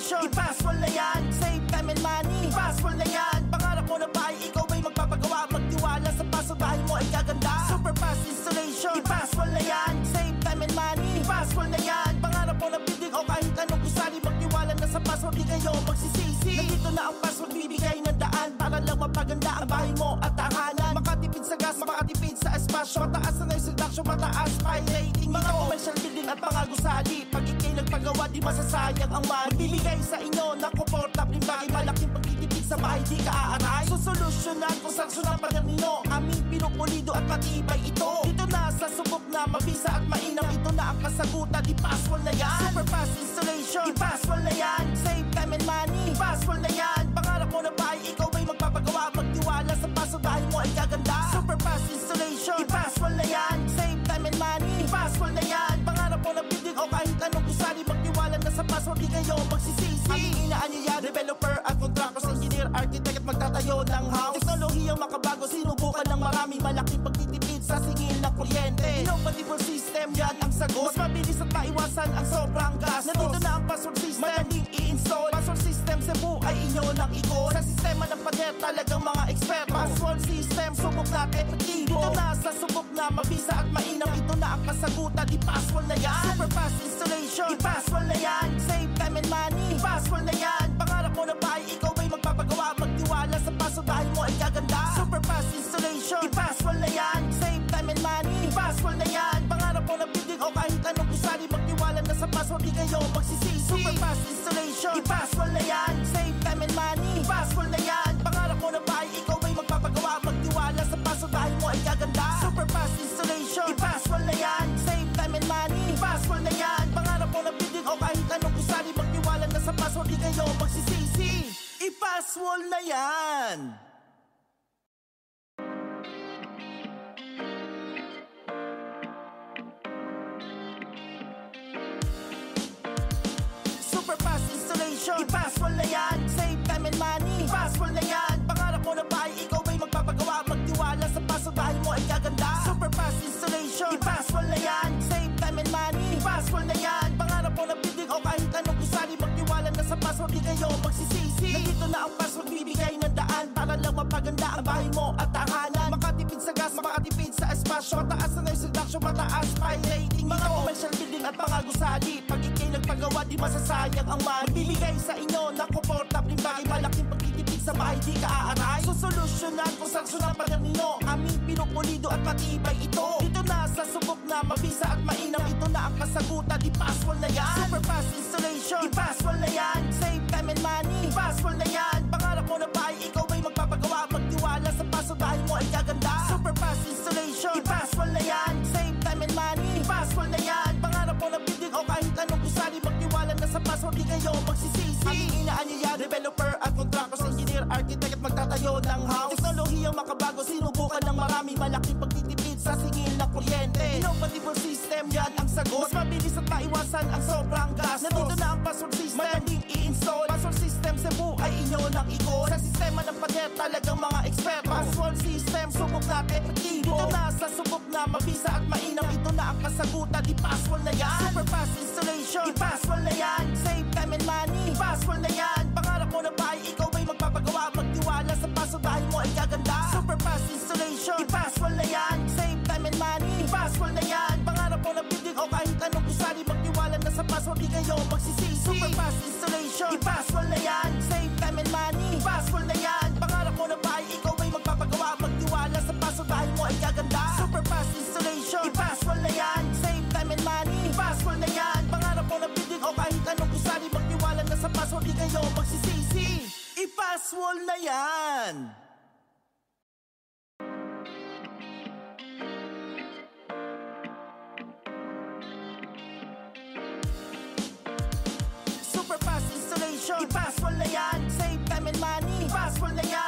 installation, i-passwall na yan. Save time and money, i-passwall na yan. Pangarap mo na ba ay ikaw ay magpapagawa? Magtiwala sa password, bahay mo ay gaganda. Super fast installation, i-passwall na yan. Save time and money, i-passwall na yan. Pangarap mo na building o kahit anong gusali, magtiwala na sa password, di kayo magsisisi. Nandito na ang password, bibigay ng daan para lang mapaganda ang bahay mo at tahanan. Makatipid sa gas, makatipid sa espasyo, mataas na noise reduction, mataas file rating. Mga commercial building at mga gusali, pag ikay nagpagawa, di masasayang ang money. Bibigay sa inyo ng comfortable bagay, malaking pagtitipid sa bahay, di ka aaray. Susolusyonan kung saan ang paganino, aming pinupulido at matibay ito. Dito na sa subok na mabisa at mainam, ito na ang kasagutan, i-passwall na yan. Super fast installation, i-passwall na yan. Save time and money, i-passwall na yan. Pangarap mo na ba ay ikaw ay magpapagawa? Magtiwala sa password, bahay mo ay gaganda. Super fast installation, i-passwall na yan. Save time and money, i-passwall na yan. Pangarap mo na building o kahit anong gusali, magtiwala na sa password, di kayo magsisisi. Aming inaanyaya, developer at contractors, engineer, architect at magtatayo ng house. Teknolohiyang makabago, sinubukan ng marami, malaking pagtitipid sa singil ng kuryente. Innovative system, yan ang sagot. Mas mabilis at maiwasan ang sobrang gastos. Nandito na ang password system, madaling i-install. Password system, Cebu ay inyo ng ikot. Sa sistema ng pader, talagang mga expert. Password system, subok natin epektibo. Dito na sa subok na mabisa at mainam, ito na ang kasagutan, i-passwall na yan. Super fast installation, i-passwall na yan. Save time and money, i-passwall na yan. Pangarap mo na ba ay ikaw ay magpapagawa? Magtiwala sa password, bahay mo ay gaganda. Super fast installation, i-passwall na yan. Save time and money, i-passwall na yan. Pangarap mo na building o kahit anong gusali, magtiwala na sa password, di kayo magsisisi. Super fast installation, i-passwall na yan. Save time and money, i-passwall na yan. Pangarap mo na ba ay ikaw ay magpapagawa? Magtiwala sa password, bahay mo ay gaganda. Super fast installation, i-passwall na yan. Save time and money, i-passwall na yan. Pangarap mo na building o kahit anong gusali, magtiwala na sa password, di kayo magsisisi. I-passwall na yan. Super fast installation, i-passwall na yan. Save time and money, i-passwall na yan. Pangarap mo na ba ay ikaw ay magpapagawa? Magtiwala sa password, bahay mo ay gaganda. Super fast installation, i-passwall na yan. Save time and money, i-passwall na yan. Pangarap mo na building o kahit anong gusali, magtiwala na sa password, di kayo magsisisi. Nandito na ang password, bibigay ng daan para lang mapaganda ang bahay mo at tahanan. Makatipid sa gas, makatipid sa espasyo, mataas na noise reduction, mataas file rating. Mga commercial building at mga gusali, pag ikay nagpagawa, di masasayang ang money. Bibigay sa inyo ng comfortable bagay, malaking pagtitipid sa bahay, di ka aaray. Susolusyonan kung saan ang paganino, aming pinupulido at matibay ito. Dito na sa subok na mabisa at mainam, ito na ang kasagutan, i-passwall na yan. Super fast installation, i-passwall na yan. Save time and money, i-passwall na yan. Pangarap mo na ba ay ikaw ay magpapagawa? Magtiwala sa password, bahay mo ay gaganda. Super fast installation, i-passwall na yan. Save time and money, i-passwall na yan. Pangarap mo na building o kahit anong gusali, magtiwala na sa password, di kayo magsisisi. Aming inaanyaya, developer at contractors, engineer, architect at magtatayo ng house. Teknolohiyang makabago, sinubukan ng marami, malaking pagtitipid sa singil ng kuryente. Innovative system, yan ang sagot. Mas mabilis at maiwasan ang sobrang gastos. Nandito na ang password system, madaling i-install. Password system, Cebu ay inyo ng ikot. Sa sistema ng pader, talagang mga expert. Password system, subok natin epektibo. Dito na sa subok na mabisa at mainam, ito na ang kasagutan, i-passwall na yan. Super fast installation, i-passwall na yan. Save time and money, i-passwall na yan. Pangarap mo na ba ay ikaw ay magpapagawa? Magtiwala sa password, bahay mo ay gaganda. Super fast installation, i-passwall na yan. Save time and money, i-passwall na yan. Pangarap mo na building o kahit anong gusali, magtiwala na sa password, di kayo magsisisi. Super fast installation, i-passwall na yan. Save time and money, i-passwall na yan. Pangarap mo na ba ay ikaw ay magpapagawa? Magtiwala sa password, bahay mo ay gaganda. Super fast installation, i-passwall na yan. Save time and money, i-passwall na yan. Pangarap mo na building o kahit anong gusali, magtiwala na sa password, di kayo magsisisi. I-passwall na yan. Super fast installation, i-passwall na yan. Save time and money, i-passwall na yan.